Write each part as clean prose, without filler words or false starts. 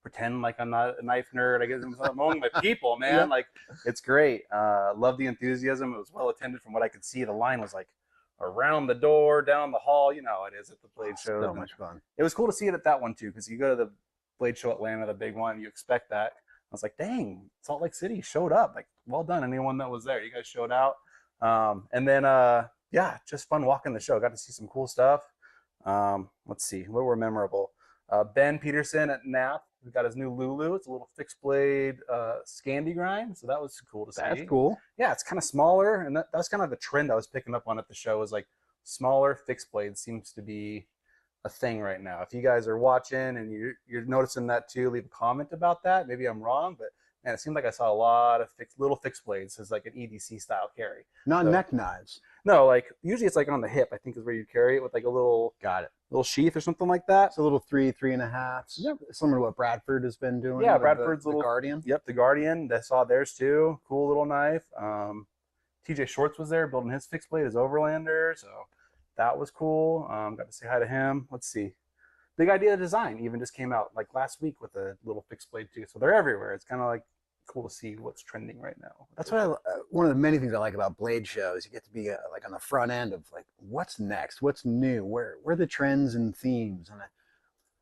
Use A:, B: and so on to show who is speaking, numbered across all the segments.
A: pretend like I'm not a knife nerd. I guess I'm among my people, man. Like, it's great. Love the enthusiasm. It was well attended from what I could see. The line was like around the door, down the hall. You know how it is at the Blade shows.
B: So much fun.
A: It was cool to see it at that one too, because you go to the Blade Show Atlanta, the big one, you expect that. I was like, dang, Salt Lake City showed up. Like, well done, anyone that was there. You guys showed out. And then, yeah, just fun walking the show. Got to see some cool stuff. Let's see, what were memorable? Ben Peterson at NAP, who got his new Lulu. It's a little fixed blade Scandi grind, so that was cool to see.
B: That's cool.
A: Yeah, it's kind of smaller, and that's kind of the trend I was picking up on at the show, is like smaller fixed blades seems to be a thing right now. If you guys are watching and you're noticing that too, leave a comment about that. Maybe I'm wrong, but man, it seemed like I saw a lot of little fixed blades as like an EDC style carry.
B: Not neck knives.
A: No, like usually it's like on the hip, I think is where you carry it with like a little little sheath or something like that.
B: It's a little 3.5.
A: Yep.
B: Similar to what Bradford has been doing.
A: Yeah, Bradford's
B: the
A: little
B: Guardian.
A: Yep, the Guardian. I saw theirs too. Cool little knife. TJ Shorts was there building his fixed blade, his Overlander. So that was cool. Got to say hi to him. Let's see. Big Idea Design even just came out like last week with a little fixed blade too. So they're everywhere. It's kind of like cool to see what's trending right now.
B: That's what one of the many things I like about Blade shows. You get to be like on the front end of like what's next, what's new, where are the trends and themes. And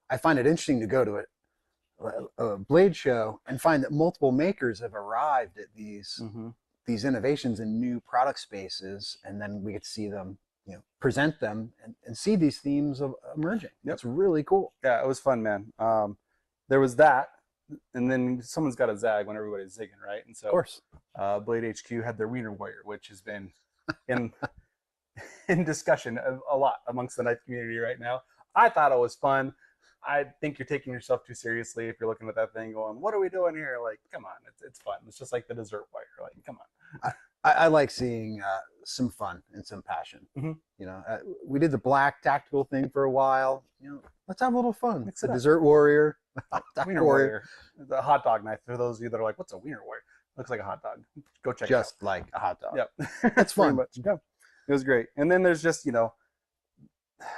B: I find it interesting to go to a Blade show and find that multiple makers have arrived at these innovations in new product spaces, and then we get to see them, present them and see these themes of emerging. That's really cool.
A: Yeah, it was fun, man. There was that. And then someone's got to zag when everybody's zigging, right? And so,
B: of course,
A: Blade HQ had their Wiener Warrior, which has been in discussion a lot amongst the knife community right now. I thought it was fun. I think you're taking yourself too seriously if you're looking at that thing going, "What are we doing here?" Like, come on, it's fun. It's just like the dessert wire. Like, come on.
B: I like seeing some fun and some passion. We did the black tactical thing for a while. Let's have a little fun. It's a dessert warrior.
A: Wiener Warrior. The hot dog knife. For those of you that are like, what's a Wiener Warrior? Looks like a hot dog. Go check it out.
B: Just like a hot dog.
A: Yep.
B: That's fun.
A: Yeah. It was great. And then there's just,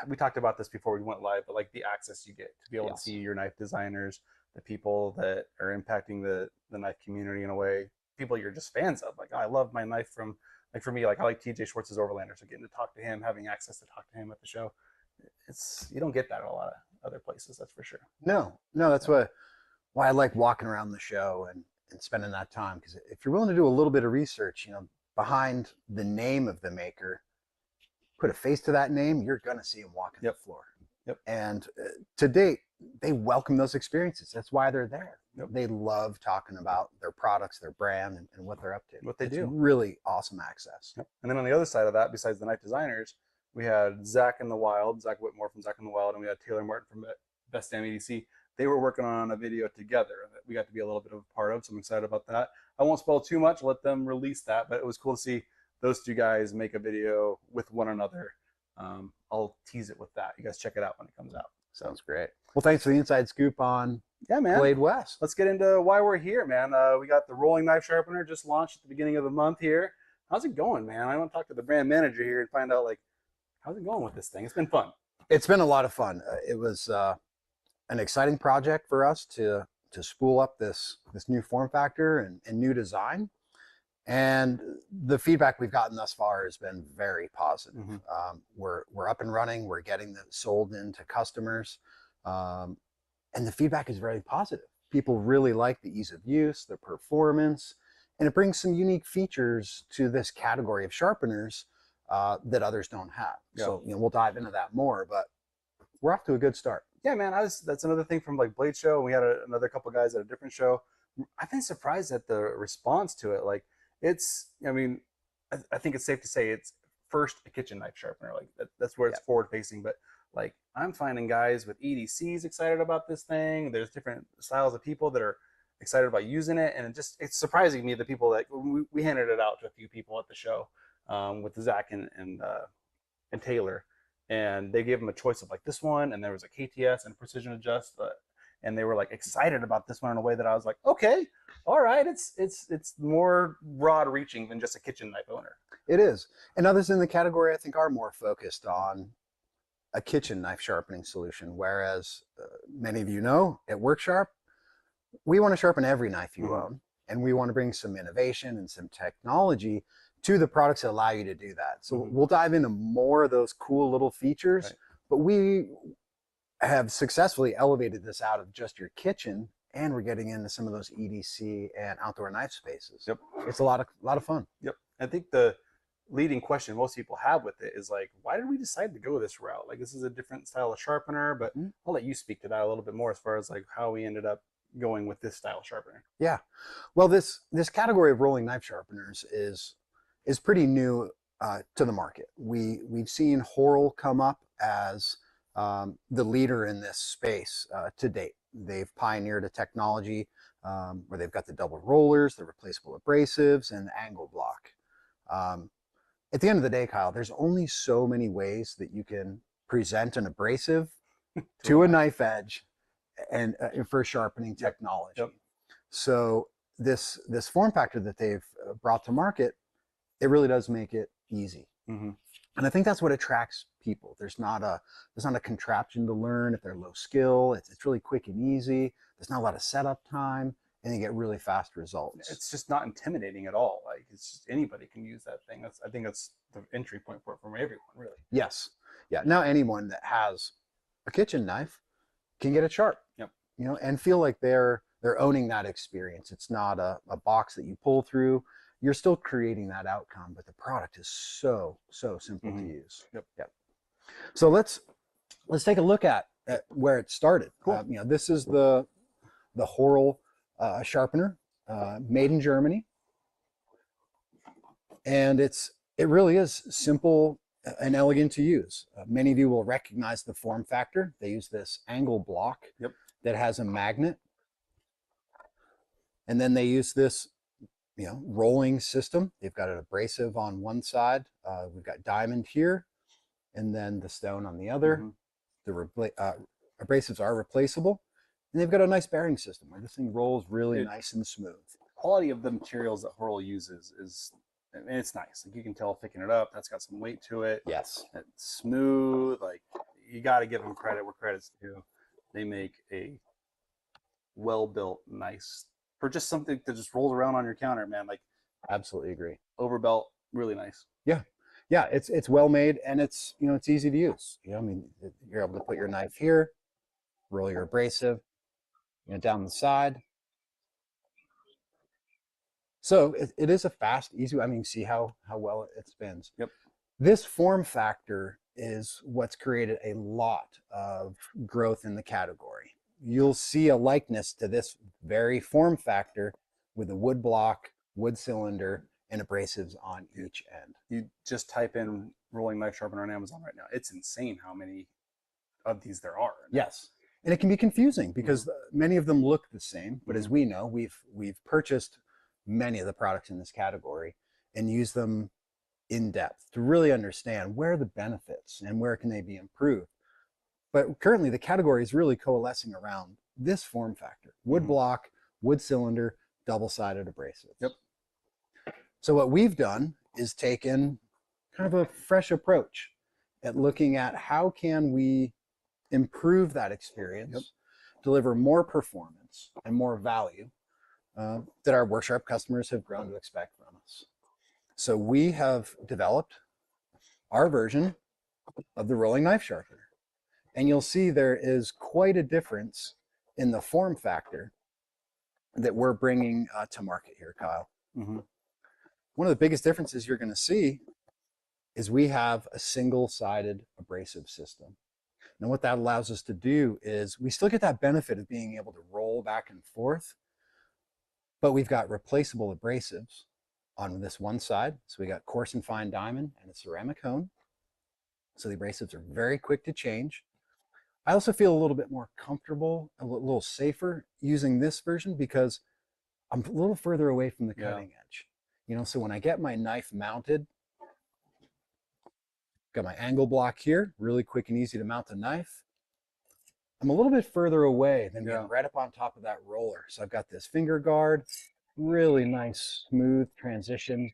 A: we talked about this before we went live, but like the access you get to be able to see your knife designers, the people that are impacting the knife community in a way, people you're just fans of. Like, I love my knife from, like for me, like I like TJ Schwartz's Overlander. So getting to talk to him, having access to talk to him at the show, you don't get that at a lot of other places, that's for sure.
B: No, that's why I like walking around the show and spending that time, because if you're willing to do a little bit of research, behind the name of the maker, put a face to that name, you're gonna see him walking the floor.
A: Yep.
B: And to date, they welcome those experiences. That's why they're there.
A: Yep.
B: They love talking about their products, their brand, and what they're up to.
A: What they do.
B: Really awesome access.
A: Yep. And then on the other side of that, besides the knife designers, we had Zach Whitmore from Zach in the Wild, and we had Taylor Martin from Best Damn EDC. They were working on a video together that we got to be a little bit of a part of, so I'm excited about that. I won't spoil too much, let them release that, but it was cool to see those two guys make a video with one another. I'll tease it with that. You guys check it out when it comes out.
B: Sounds great. Well, thanks for the inside scoop on Blade West.
A: Let's get into why we're here, man. We got the rolling knife sharpener just launched at the beginning of the month here. How's it going, man? I want to talk to the brand manager here and find out, like, how's it going with this thing? It's been fun.
B: It's been a lot of fun. It was an exciting project for us to spool up this new form factor and new design. And the feedback we've gotten thus far has been very positive. We're up and running. We're getting them sold into customers. And the feedback is very positive. People really like the ease of use, the performance, and it brings some unique features to this category of sharpeners that others don't have. Yeah. So, we'll dive into that more, but we're off to a good start.
A: Yeah, man, that's another thing from like Blade Show. We had another couple guys at a different show. I've been surprised at the response to it. Like, I think it's safe to say it's first a kitchen knife sharpener. Like that's where it's forward facing. But like, I'm finding guys with EDCs excited about this thing. There's different styles of people that are excited about using it, and it's surprising me the people that we handed it out to a few people at the show with Zach and Taylor, and they gave them a choice of like this one, and there was a KTS and a precision adjust, and they were like excited about this one in a way that I was like, okay, all right, it's more broad reaching than just a kitchen knife owner.
B: It is, and others in the category I think are more focused on a kitchen knife sharpening solution, whereas many of you know at WorkSharp, we want to sharpen every knife you
A: Mhm.
B: own, and we want to bring some innovation and some technology to the products that allow you to do that. So
A: Mhm.
B: we'll dive into more of those cool little features,
A: Right.
B: but we have successfully elevated this out of just your kitchen, and we're getting into some of those EDC and outdoor knife spaces.
A: Yep.
B: It's a lot of fun.
A: Yep. I think the leading question most people have with it is like, why did we decide to go this route? Like, this is a different style of sharpener, but
B: Mhm.
A: I'll let you speak to that a little bit more as far as like how we ended up going with this style sharpener.
B: Yeah. Well, this category of rolling knife sharpeners is pretty new to the market. We've seen Horl come up as the leader in this space to date. They've pioneered a technology where they've got the double rollers, the replaceable abrasives, and the angle block. Um, at the end of the day, Kyle, there's only so many ways that you can present an abrasive
A: To
B: to
A: a
B: a
A: knife.
B: knife edge and for sharpening
A: Yep.
B: technology.
A: Yep.
B: So this form factor that they've brought to market, it really does make it easy.
A: Mm-hmm.
B: And I think that's what attracts people. There's not a contraption to learn if they're low skill. It's really quick and easy. There's not a lot of setup time, and you get really fast results.
A: It's just not intimidating at all. Like, it's just anybody can use that thing. I think that's the entry point for everyone, really.
B: Yes, yeah. Now anyone that has a kitchen knife can get it sharp.
A: Yep.
B: And feel like they're owning that experience. It's not a box that you pull through. You're still creating that outcome, but the product is so simple to
A: Mm-hmm.
B: use.
A: Yep.
B: Yep. So let's take a look at where it started.
A: Cool.
B: This is the Horl sharpener, made in Germany, and it really is simple and elegant to use. Many of you will recognize the form factor. They use this angle block
A: Yep.
B: that has a magnet, and then they use this rolling system. They've got an abrasive on one side. We've got diamond here, and then the stone on the other.
A: Mm-hmm.
B: The abrasives are replaceable, and they've got a nice bearing system where this thing rolls really nice and smooth.
A: Quality of the materials that Horl uses is, I mean, it's nice. Like, you can tell picking it up, that's got some weight to it.
B: Yes.
A: It's smooth. Like, you got to give them credit where credit's due. They make a well-built, nice, for just something that just rolls around on your counter, man. Like,
B: Absolutely agree.
A: overbelt, really nice.
B: Yeah. Yeah, it's well made, and it's easy to use. I mean, you're able to put your knife here, roll your abrasive, down the side. So it is a fast, easy. I mean, see how well it spins.
A: Yep.
B: This form factor is what's created a lot of growth in the category. You'll see a likeness to this very form factor with a wood block, wood cylinder, and abrasives on each end.
A: You just type in rolling knife sharpener on Amazon right now. It's insane how many of these there are.
B: Yes. And it can be confusing because many of them look the same, but as we know, we've purchased many of the products in this category and used them in depth to really understand where are the benefits and where can they be improved. But currently the category is really coalescing around this form factor: wood block, wood cylinder, double-sided abrasives.
A: Yep.
B: So what we've done is taken kind of a fresh approach at looking at how can we improve that experience, deliver more performance and more value that our WorkSharp customers have grown to expect from us. So we have developed our version of the rolling knife sharpener. And you'll see there is quite a difference in the form factor that we're bringing to market here, Kyle.
A: Mm-hmm.
B: One of the biggest differences you're going to see is we have a single-sided abrasive system. Now what that allows us to do is we still get that benefit of being able to roll back and forth, but we've got replaceable abrasives on this one side. So we got coarse and fine diamond and a ceramic hone. So the abrasives are very quick to change. I also feel a little bit more comfortable, a little safer using this version because I'm a little further away from the cutting edge. So when I get my knife mounted, got my angle block here, really quick and easy to mount the knife. I'm a little bit further away than being right up on top of that roller. So I've got this finger guard, really nice, smooth transition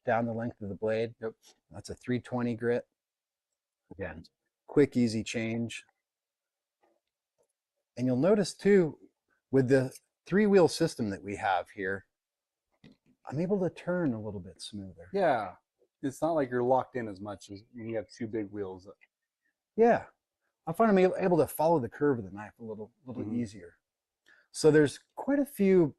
B: down the length of the blade. Yep. That's a 320 grit. Again, quick, easy change. And you'll notice too, with the 3-wheel system that we have here, I'm able to turn a little bit smoother.
A: Yeah. It's not like you're locked in as much as when you have two big wheels.
B: Yeah, I find I'm able to follow the curve of the knife a little easier. So there's quite a few,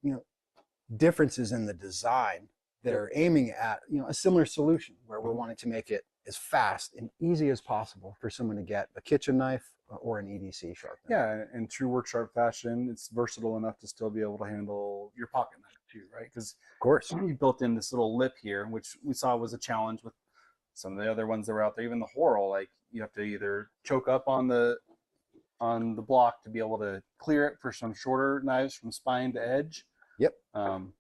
B: differences in the design that are aiming at, a similar solution where we're wanting to make it as fast and easy as possible for someone to get a kitchen knife or an EDC sharpener.
A: Yeah, in true work sharp fashion, it's versatile enough to still be able to handle your pocket knife too, right? Because
B: of course,
A: you built in this little lip here, which we saw was a challenge with some of the other ones that were out there. Even the Horrell, like you have to either choke up on the block to be able to clear it for some shorter knives from spine to edge.
B: Yep.
A: So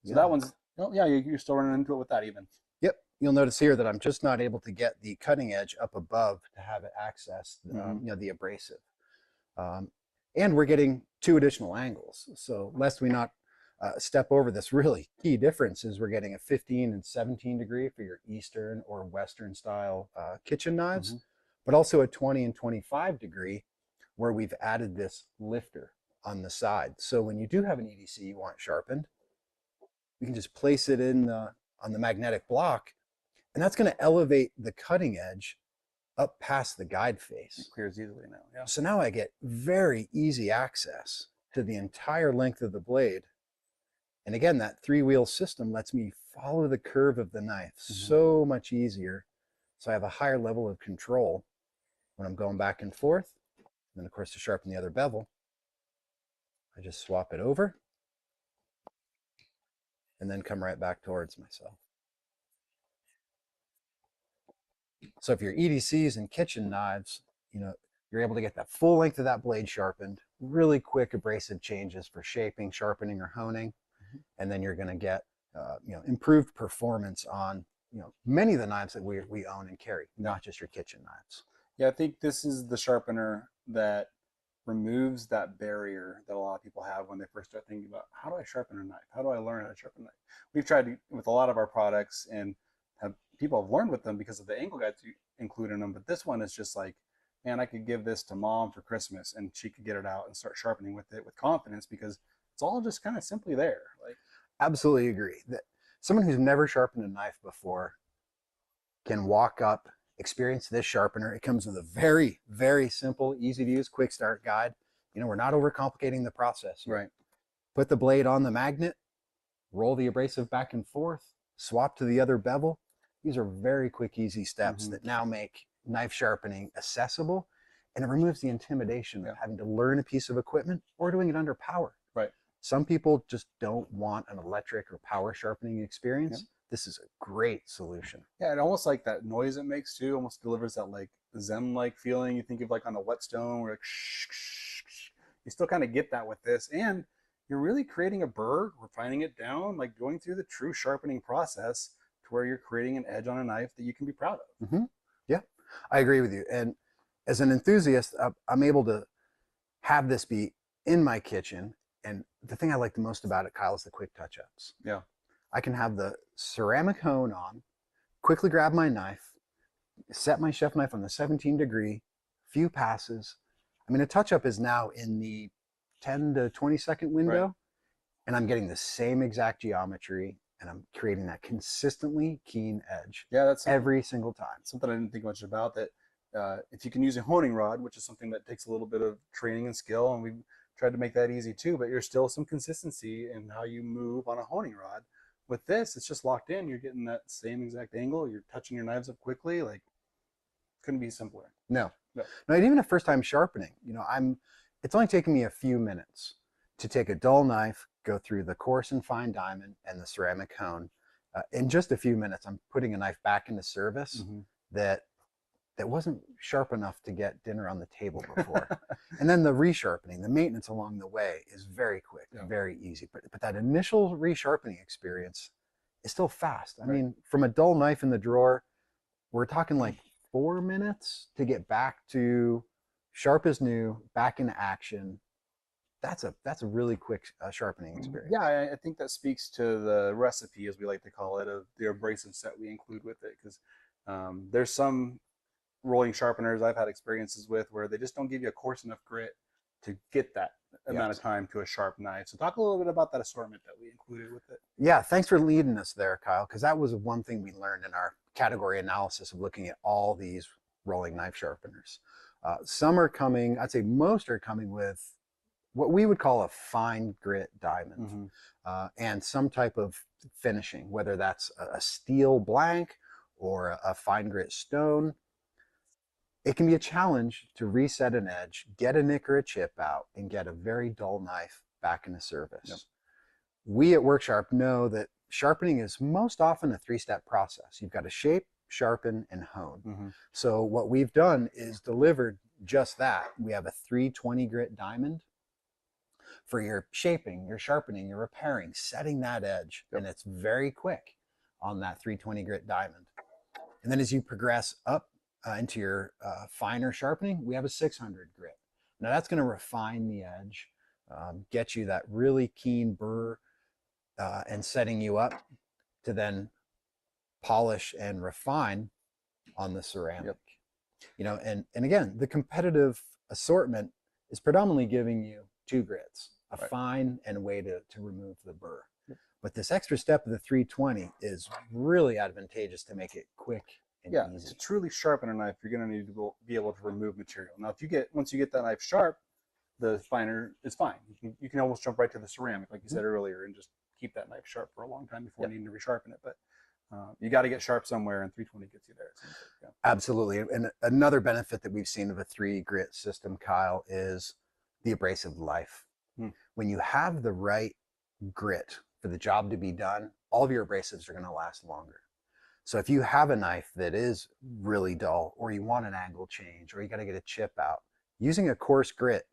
A: that one's, yeah, you're still running into it with that even.
B: Yep. You'll notice here that I'm just not able to get the cutting edge up above to have it access, the abrasive. And we're getting 2 additional angles. So lest we not step over this really key difference is we're getting a 15 and 17 degree for your Eastern or Western style kitchen knives, but also a 20 and 25 degree where we've added this lifter on the side. So when you do have an EDC you want sharpened, you can just place it in on the magnetic block, and that's going to elevate the cutting edge up past the guide face.
A: It clears easily now. Yeah.
B: So now I get very easy access to the entire length of the blade. And again, that 3-wheel system lets me follow the curve of the knife so much easier. So I have a higher level of control when I'm going back and forth. And then of course, to sharpen the other bevel, I just swap it over and then come right back towards myself. So if you're EDCs and kitchen knives, you're able to get that full length of that blade sharpened, really quick abrasive changes for shaping, sharpening, or honing. And then you're going to get, improved performance on, many of the knives that we own and carry, not just your kitchen knives.
A: Yeah, I think this is the sharpener that removes that barrier that a lot of people have when they first start thinking about, how do I sharpen a knife? How do I learn how to sharpen a knife? We've tried with a lot of our products and people have learned with them because of the angle guides you include in them. But this one is just like, man, I could give this to mom for Christmas and she could get it out and start sharpening with it with confidence because it's all just kind of simply there. Like,
B: absolutely agree that someone who's never sharpened a knife before can walk up, experience this sharpener. It comes with a very, very simple, easy to use, quick start guide. We're not overcomplicating the process here.
A: Right.
B: Put the blade on the magnet, roll the abrasive back and forth, swap to the other bevel. These are very quick, easy steps that now make knife sharpening accessible, and it removes the intimidation of having to learn a piece of equipment or doing it under power.
A: Right.
B: Some people just don't want an electric or power sharpening experience. Yep. This is a great solution.
A: Yeah, and almost like that noise it makes too, almost delivers that like Zen-like feeling. You think of like on a whetstone where like you still kind of get that with this, and you're really creating a burr, refining it down, like going through the true sharpening process to where you're creating an edge on a knife that you can be proud of.
B: Yeah, I agree with you. And as an enthusiast, I'm able to have this be in my kitchen. And the thing I like the most about it, Kyle, is the quick touch-ups.
A: Yeah.
B: I can have the ceramic hone on, quickly grab my knife, set my chef knife on the 17 degree, few passes. I mean, a touch-up is now in the 10 to 20 second window, and I'm getting the same exact geometry, and I'm creating that consistently keen edge.
A: Yeah, that's
B: every single time.
A: Something I didn't think much about, that if you can use a honing rod, which is something that takes a little bit of training and skill, and we've tried to make that easy too, but there's still some consistency in how you move on a honing rod. With this, it's just locked in. You're getting that same exact angle. You're touching your knives up quickly. Like, couldn't be simpler.
B: No. Even a first time sharpening, it's only taken me a few minutes to take a dull knife, go through the coarse and fine diamond and the ceramic hone. In just a few minutes, I'm putting a knife back into service that wasn't sharp enough to get dinner on the table before. And then the resharpening, the maintenance along the way is very quick, very easy. But that initial resharpening experience is still fast. I mean, from a dull knife in the drawer, we're talking like 4 minutes to get back to sharp as new, back into action. That's a really quick sharpening experience.
A: Yeah, I think that speaks to the recipe, as we like to call it, of the abrasive set we include with it. Because there's some rolling sharpeners I've had experiences with where they just don't give you a coarse enough grit to get that amount of time to a sharp knife. So talk a little bit about that assortment that we included with it.
B: Yeah, thanks for leading us there, Kyle, because that was one thing we learned in our category analysis of looking at all these rolling knife sharpeners. Some are coming, I'd say most are coming with what we would call a fine grit diamond, and some type of finishing, whether that's a steel blank or a fine grit stone. It can be a challenge to reset an edge, get a nick or a chip out, and get a very dull knife back into service.
A: Yep.
B: We at WorkSharp know that sharpening is most often a three-step process. You've got to shape, sharpen, and hone. So what we've done is delivered just that. We have a 320 grit diamond for your shaping, your sharpening, your repairing, setting that edge, and it's very quick on that 320 grit diamond. And then as you progress up into your finer sharpening, we have a 600 grit. Now that's going to refine the edge, get you that really keen burr, and setting you up to then polish and refine on the ceramic. You know, and again, the competitive assortment is predominantly giving you 2 grits, a fine and a way to remove the burr. But this extra step of the 320 is really advantageous to make it quick and easy.
A: To truly sharpen a knife, you're going to need to be able to remove material. Now, once you get that knife sharp, the finer is fine. You can almost jump right to the ceramic, like you said earlier, and just keep that knife sharp for a long time before needing to resharpen it. But you got to get sharp somewhere, and 320 gets you there. Like,
B: Absolutely. And another benefit that we've seen of a 3 grit system, Kyle, is the abrasive life. When you have the right grit for the job to be done, all of your abrasives are going to last longer. So if you have a knife that is really dull, or you want an angle change, or you got to get a chip out, using a coarse grit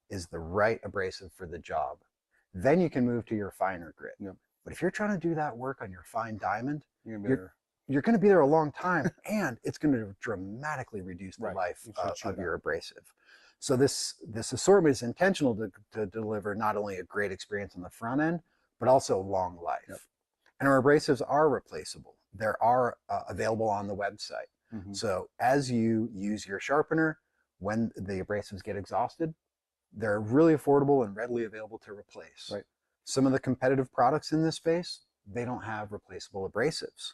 B: is the right abrasive for the job. Then you can move to your finer grit. But if you're trying to do that work on your fine diamond, you're going to be there a long time, and it's going to dramatically reduce the life of your abrasive. So this assortment is intentional to deliver not only a great experience on the front end, but also long life. And our abrasives are replaceable. They are available on the website. So as you use your sharpener, when the abrasives get exhausted, they're really affordable and readily available to replace. Some of the competitive products in this space, they don't have replaceable abrasives.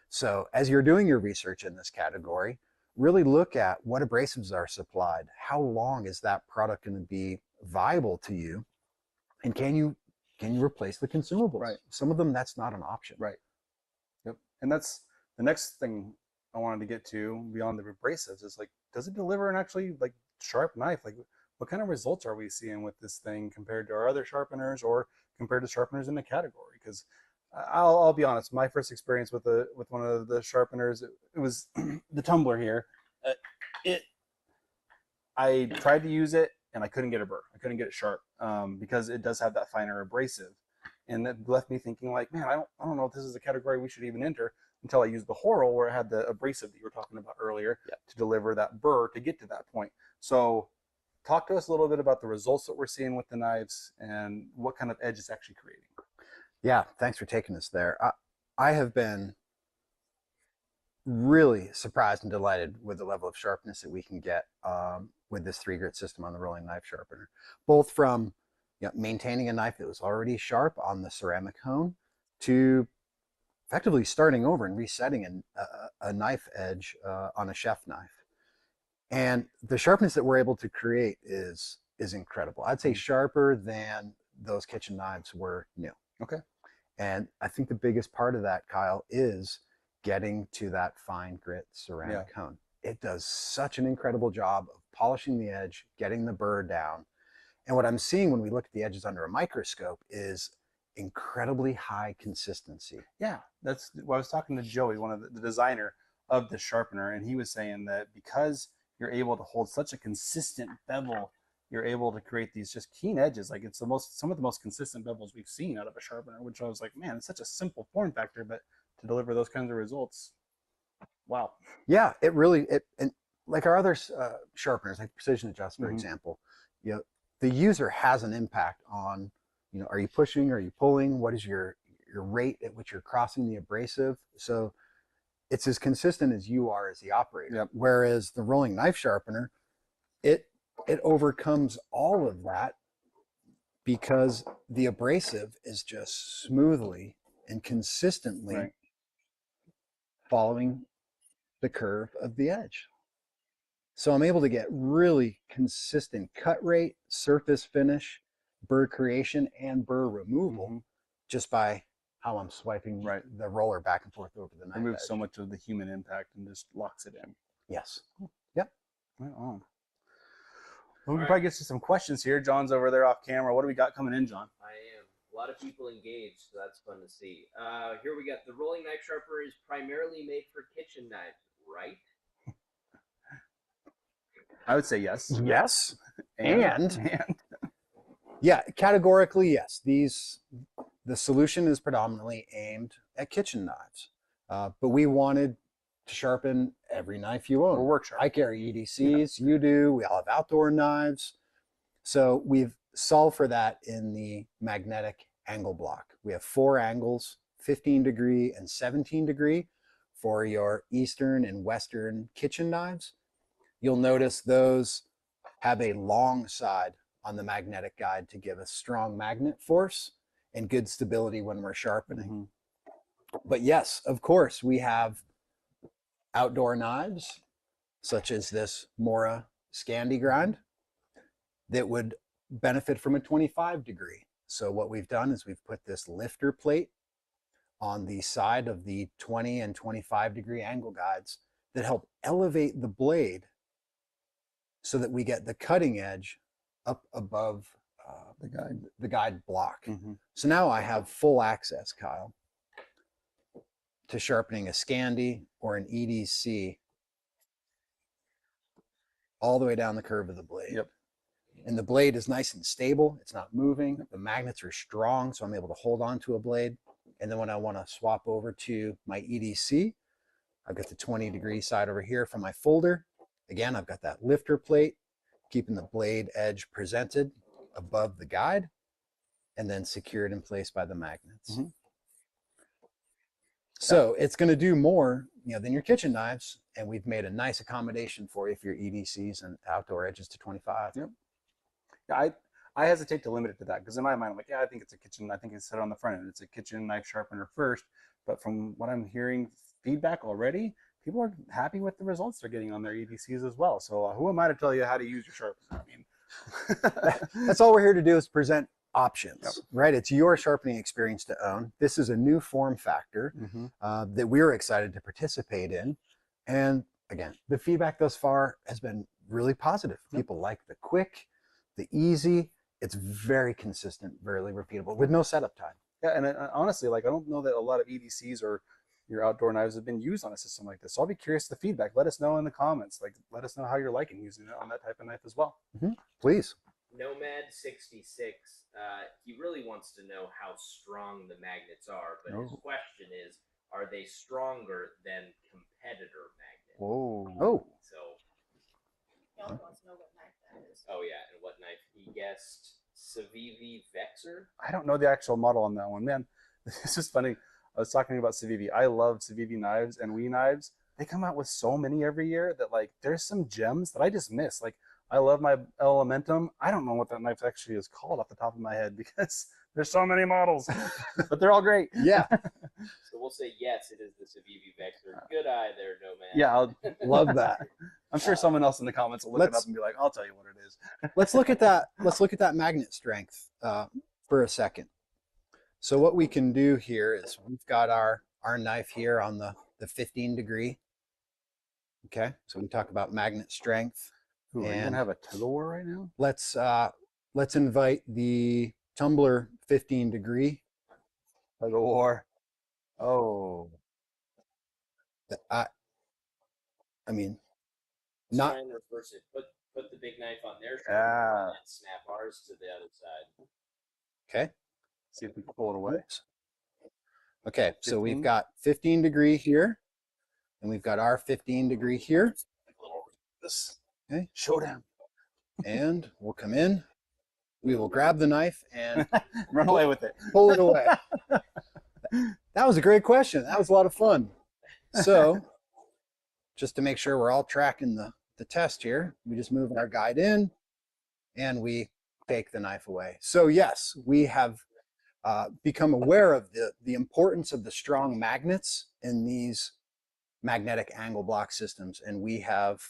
B: So as you're doing your research in this category, really look at what abrasives are supplied. How long is that product going to be viable to you? And can you replace the consumables? Some of them, that's not an option.
A: And that's the next thing I wanted to get to beyond the abrasives is, like, does it deliver an actually like sharp knife? Like, what kind of results are we seeing with this thing compared to our other sharpeners, or compared to sharpeners in the category? Because I'll be honest, my first experience with one of the sharpeners, it was the tumbler here. I tried to use it and I couldn't get a burr. I couldn't get it sharp because it does have that finer abrasive. And that left me thinking, like, man, I don't know if this is a category we should even enter, until I used the Horrell, where it had the abrasive that you were talking about earlier to deliver that burr to get to that point. So talk to us a little bit about the results that we're seeing with the knives and what kind of edge it's actually creating.
B: Yeah, thanks for taking us there. I have been really surprised and delighted with the level of sharpness that we can get with this 3 grit system on the rolling knife sharpener, both from maintaining a knife that was already sharp on the ceramic hone to effectively starting over and resetting a knife edge on a chef knife. And the sharpness that we're able to create is incredible. I'd say sharper than those kitchen knives were new. And I think the biggest part of that, Kyle, is getting to that fine grit ceramic hone. It does such an incredible job of polishing the edge, getting the burr down. And what I'm seeing when we look at the edges under a microscope is incredibly high consistency.
A: Yeah, that's what I was talking to Joey, one of the designer of the sharpener, and he was saying that because you're able to hold such a consistent bevel, you're able to create these just keen edges. Like, it's some of the most consistent bevels we've seen out of a sharpener, which I was like, man, it's such a simple form factor, but to deliver those kinds of results, wow.
B: Yeah, and like our other sharpeners, like Precision Adjust, for example, the user has an impact on, are you pushing, are you pulling, what is your rate at which you're crossing the abrasive? So it's as consistent as you are as the operator. Whereas the rolling knife sharpener, it overcomes all of that because the abrasive is just smoothly and consistently following the curve of the edge. So I'm able to get really consistent cut rate, surface finish, burr creation, and burr removal just by how I'm swiping the roller back and forth over the knife.
A: Removes so much of the human impact and just locks it in.
B: Yes. Yep.
A: Right on. Well, we can probably get to some questions here. John's over there off camera. What do we got coming in, John?
C: I am. A lot of people engaged, so that's fun to see. Here we got the rolling knife sharpener is primarily made for kitchen knives, right?
A: I would say yes.
B: Yes. And yeah, categorically, yes. The solution is predominantly aimed at kitchen knives. But we wanted to sharpen every knife you own.
A: Or work sharp.
B: I carry EDCs, you do, we all have outdoor knives. So we've solved for that in the magnetic angle block. We have 4 angles, 15 degree and 17 degree for your Eastern and Western kitchen knives. You'll notice those have a long side on the magnetic guide to give us strong magnet force and good stability when we're sharpening. But yes, of course, we have outdoor knives, such as this Mora Scandi grind, that would benefit from a 25 degree. So what we've done is we've put this lifter plate on the side of the 20 and 25 degree angle guides that help elevate the blade so that we get the cutting edge up above the guide block. So now I have full access, Kyle, to sharpening a Scandi or an EDC all the way down the curve of the blade. And the blade is nice and stable. It's not moving. The magnets are strong, so I'm able to hold on to a blade. And then when I want to swap over to my EDC, I've got the 20 degree side over here for my folder. Again, I've got that lifter plate, keeping the blade edge presented above the guide and then secured in place by the magnets. So it's going to do more, than your kitchen knives, and we've made a nice accommodation for you for your EDCs and outdoor edges to 25.
A: Yeah, I hesitate to limit it to that because in my mind, I'm like, yeah, I think it's a kitchen. I think it's set on the front end. It's a kitchen knife sharpener first. But from what I'm hearing feedback already, people are happy with the results they're getting on their EDCs as well. So who am I to tell you how to use your sharpener? I mean,
B: that's all we're here to do is present options, right? It's your sharpening experience to own. This is a new form factor that we're excited to participate in. And again, the feedback thus far has been really positive. People like the quick, the easy. It's very consistent, very repeatable with no setup time.
A: Yeah, and honestly, like I don't know that a lot of EDCs or your outdoor knives have been used on a system like this. So I'll be curious to feedback. Let us know in the comments. Like, let us know how you're liking using it on that type of knife as well.
B: Please.
C: Nomad66, he really wants to know how strong the magnets are, but his question is, are they stronger than competitor magnets? So
D: He also wants to know what knife that is.
C: Oh yeah, and what knife? He guessed Civivi Vexor.
A: I don't know the actual model on that one, man. This is funny. I was talking about Civivi. I love Civivi knives and WE knives. They come out with so many every year that like there's some gems that I just miss. Like I love my Elementum. I don't know what that knife actually is called off the top of my head because there's so many models, but they're all great.
B: Yeah.
C: So we'll say yes, it is the Civivi Vexor. Good eye there, Nomad.
A: Yeah, I'll
B: love that.
A: I'm sure someone else in the comments will look it up and be like, I'll tell you what it is.
B: Let's look at that. Let's look at that magnet strength for a second. So what we can do here is we've got our knife here on the 15 degree. Okay, so we talk about magnet strength.
A: Ooh, are you gonna have a tug of war right now?
B: Let's invite the Tumbler 15 degree.
A: Tug of war. Oh.
B: I mean,
C: not try and reverse it. Put the big knife on their shoulder and snap ours to the other side.
B: Okay.
A: See if we can pull it away.
B: Okay, 15? So we've got 15 degree here, and we've got our 15 degree here.
A: This.
B: Okay.
A: Showdown.
B: And we'll come in. We will grab the knife and
A: run away with it.
B: Pull it away. That was a great question. That was a lot of fun. So, just to make sure we're all tracking the test here, we just move our guide in, and we take the knife away. So yes, we have become aware of the importance of the strong magnets in these magnetic angle block systems, and we have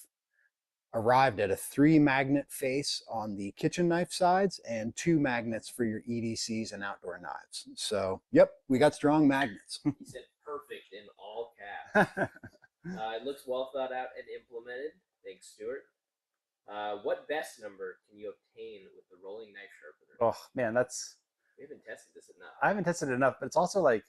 B: arrived at a 3 magnet face on the kitchen knife sides and 2 magnets for your EDCs and outdoor knives. So yep, we got strong magnets.
C: He said perfect in all caps. It looks well thought out and implemented. Thanks, Stuart. What best number can you obtain with the rolling knife sharpener?
A: Oh man, that's,
C: we haven't tested this enough.
A: I haven't tested it enough, but it's also like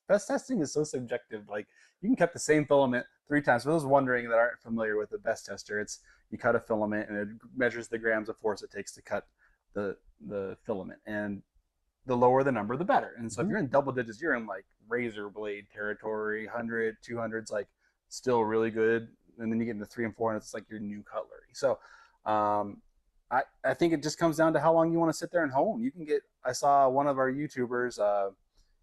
A: best testing is so subjective. Like you can cut the same filament 3 times. For those wondering that aren't familiar with the best tester, it's you cut a filament and it measures the grams of force it takes to cut the filament, and the lower the number, the better. And so if you're in double digits, you're in like razor blade territory, 100, 200's like still really good. And then you get into 300 and 400, it's like your new cutlery. So I think it just comes down to how long you want to sit there and hone. You can get, I saw one of our YouTubers,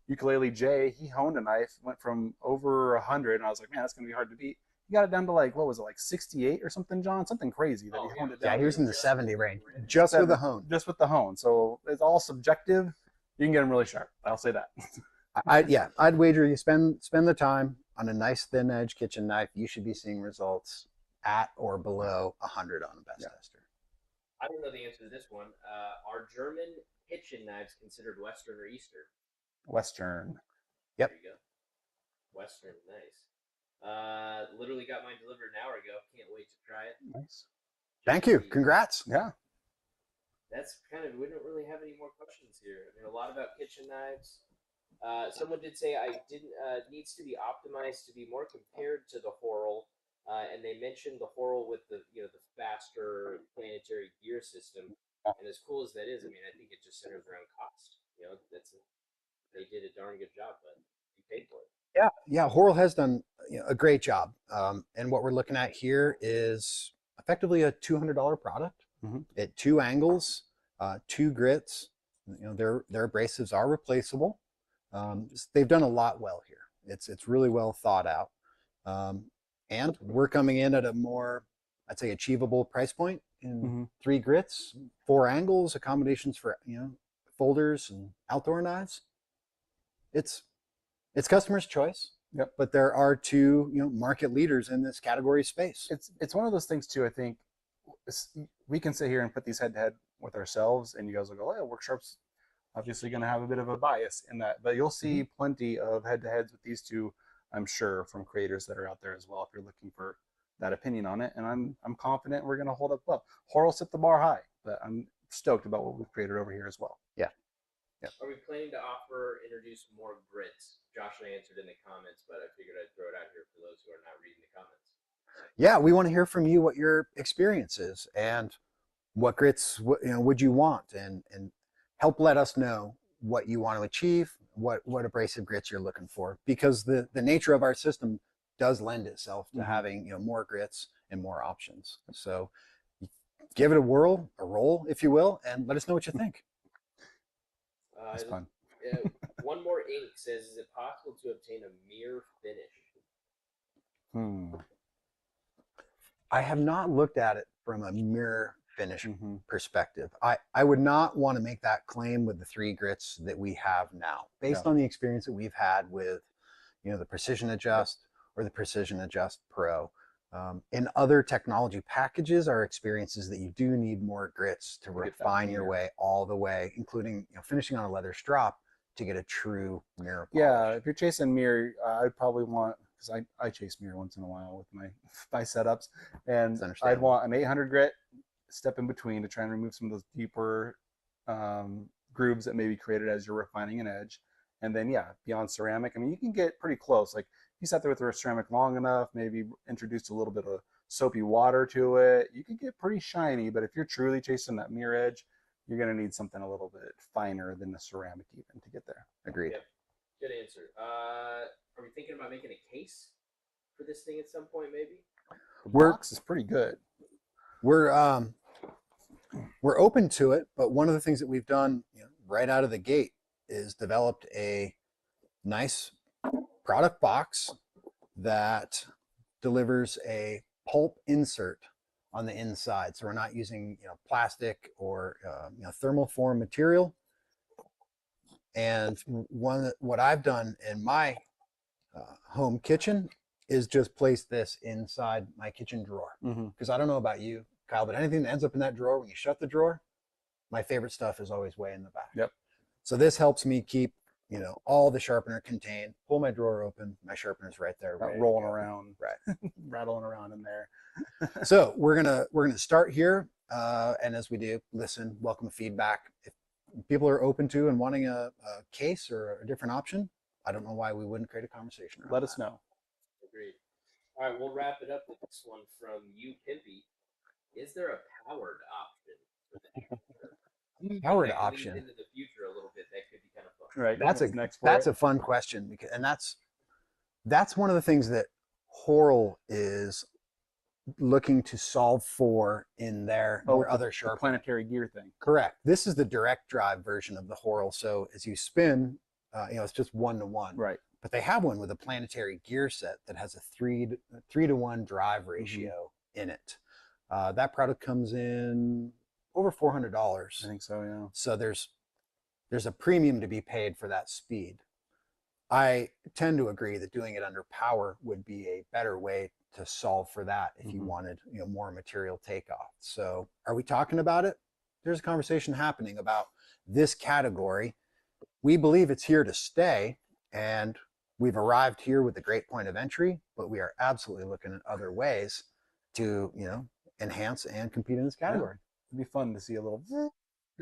A: Ukulele Jay, he honed a knife, went from over 100, and I was like, man, that's going to be hard to beat. He got it down to like, what was it, like 68 or something, John? Something crazy that he honed it down.
B: Yeah, he was in the 70 range, just with the hone.
A: Just with the hone. So it's all subjective. You can get them really sharp. I'll say that.
B: I'd wager you spend the time on a nice thin edge kitchen knife, you should be seeing results at or below 100 on the best tester.
C: I don't know the answer to this one. Are German kitchen knives considered Western or Eastern?
A: Western.
B: Yep.
C: There you go. Western, nice. Literally got mine delivered an hour ago. Can't wait to try it.
A: Nice.
B: Thank you. Congrats.
A: Yeah.
C: That's kind of, we don't really have any more questions here. I mean, a lot about kitchen knives. Someone did say needs to be optimized to be more compared to the Horrell, and they mentioned the Horrell with the the faster planetary gear system. And as cool as that is, I mean, I think it just centers around cost. They did a darn good job, but you paid for it.
B: Yeah. Horrell has done a great job, and what we're looking at here is effectively a $200 product at 2 angles, 2 grits. Their abrasives are replaceable. They've done a lot well here. It's really well thought out, and we're coming in at a more, I'd say, achievable price point in 3 grits, 4 angles, accommodations for folders and outdoor knives. It's customer's choice.
A: Yep.
B: But there are 2 market leaders in this category space.
A: It's one of those things too. I think we can sit here and put these head to head with ourselves, and you guys will go, "Oh, Worksharp's obviously going to have a bit of a bias in that," but you'll see plenty of head to heads with these 2, I'm sure, from creators that are out there as well. If you're looking for that opinion on it, and I'm confident we're going to hold up well. Horrell set the bar high, but I'm stoked about what we've created over here as well.
B: Yeah.
C: Are we planning to introduce more grits? Josh and I answered in the comments, but I figured I'd throw it out here for those who are not reading the comments.
B: Yeah, we want to hear from you what your experience is and what grits would you want, and help let us know what you want to achieve, what abrasive grits you're looking for, because the nature of our system does lend itself to having more grits and more options. So give it a roll, if you will, and let us know what you think.
A: That's fun.
C: One more ink says, is it possible to obtain a mirror finish?
B: I have not looked at it from a mirror finish perspective. I would not want to make that claim with the 3 grits that we have now, based on the experience that we've had with the Precision Adjust or the Precision Adjust Pro. In other technology packages, our experience is that you do need more grits to refine your way all the way, including finishing on a leather strop to get a true mirror polish.
A: Yeah, if you're chasing mirror, I'd probably want, because I chase mirror once in a while with my setups, and I'd want an 800 grit step in between to try and remove some of those deeper grooves that may be created as you're refining an edge. And then beyond ceramic, I mean, you can get pretty close. Like you sat there with the ceramic long enough, maybe introduced a little bit of soapy water to it, you can get pretty shiny. But if you're truly chasing that mirror edge, you're going to need something a little bit finer than the ceramic even to get there.
B: Agreed.
C: Yep. Good answer. Are we thinking about making a case for this thing at some point, maybe?
A: The box is pretty good.
B: We're open to it, but one of the things that we've done right out of the gate is developed a nice product box that delivers a pulp insert on the inside. So we're not using, plastic or, thermal form material. And what I've done in my home kitchen is just place this inside my kitchen drawer. Because I don't know about you, Kyle, but anything that ends up in that drawer, when you shut the drawer, my favorite stuff is always way in the back.
A: Yep.
B: So this helps me keep, all the sharpener contained. Pull my drawer open, my sharpener's right there.
A: Not rolling around.
B: Right.
A: Rattling around in there.
B: So we're gonna start here. And as we do, listen, welcome feedback. If people are open to and wanting a case or a different option, I don't know why we wouldn't create a conversation around
A: Let us know.
C: Agreed. All right, we'll wrap it up with this one from you, Pimpy. Is there a powered option for the future?
B: Powered option.
C: Into the future a little bit, that could be kind of fun.
A: Right.
B: That's a fun question, because, and that's one of the things that Horl is looking to solve for in their other sharp
A: planetary gear thing.
B: Correct. This is the direct drive version of the Horl. So as you spin, it's just 1-to-1.
A: Right.
B: But they have one with a planetary gear set that has a 3-to-1 drive ratio in it. That product comes in over $400.
A: I think so, yeah.
B: So there's a premium to be paid for that speed. I tend to agree that doing it under power would be a better way to solve for that if you wanted, more material takeoff. So are we talking about it? There's a conversation happening about this category. We believe it's here to stay, and we've arrived here with a great point of entry, but we are absolutely looking at other ways to, enhance and compete in this category.
A: Yeah. It'd be fun to see a little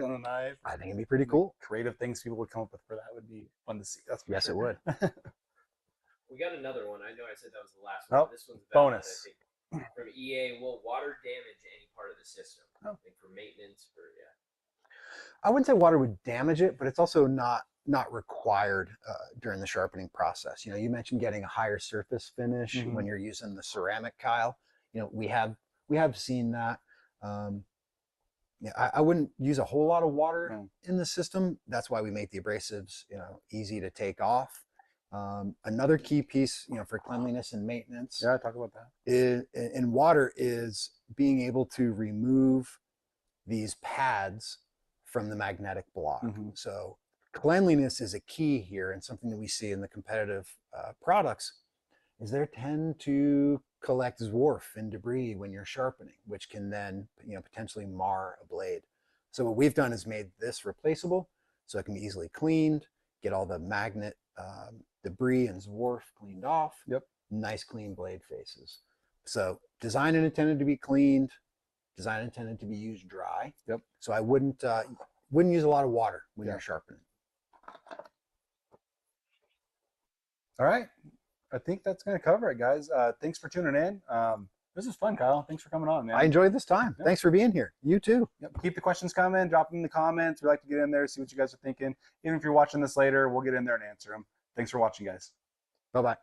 A: on a knife.
B: I think it'd be pretty cool.
A: Creative things people would come up with for that would be fun to see. That's for
B: yes,
A: sure.
B: it would.
C: We got another one. I know I said that was the last one.
A: Oh,
C: this one's about,
A: bonus.
C: I think, from EA. Will water damage any part of the system? I think for maintenance,
B: I wouldn't say water would damage it, but it's also not required during the sharpening process. You mentioned getting a higher surface finish when you're using the ceramic, Kyle. We have seen that. I wouldn't use a whole lot of water in the system. That's why we make the abrasives, easy to take off. Another key piece, for cleanliness and maintenance.
A: Yeah, talk about that.
B: In water is being able to remove these pads from the magnetic block. So cleanliness is a key here, and something that we see in the competitive products is they tend to collect dwarf and debris when you're sharpening, which can then potentially mar a blade. So what we've done is made this replaceable, so it can be easily cleaned, get all the magnet debris and dwarf cleaned off.
A: Yep.
B: Nice clean blade faces. So designed and intended to be cleaned, designed and intended to be used dry.
A: Yep.
B: So I wouldn't use a lot of water when you're sharpening.
A: All right. I think that's going to cover it, guys. Thanks for tuning in. This is fun, Kyle. Thanks for coming on, man.
B: I enjoyed this time. Yep. Thanks for being here. You too.
A: Yep. Keep the questions coming. Drop them in the comments. We like to get in there, see what you guys are thinking. Even if you're watching this later, we'll get in there and answer them. Thanks for watching, guys.
B: Bye-bye.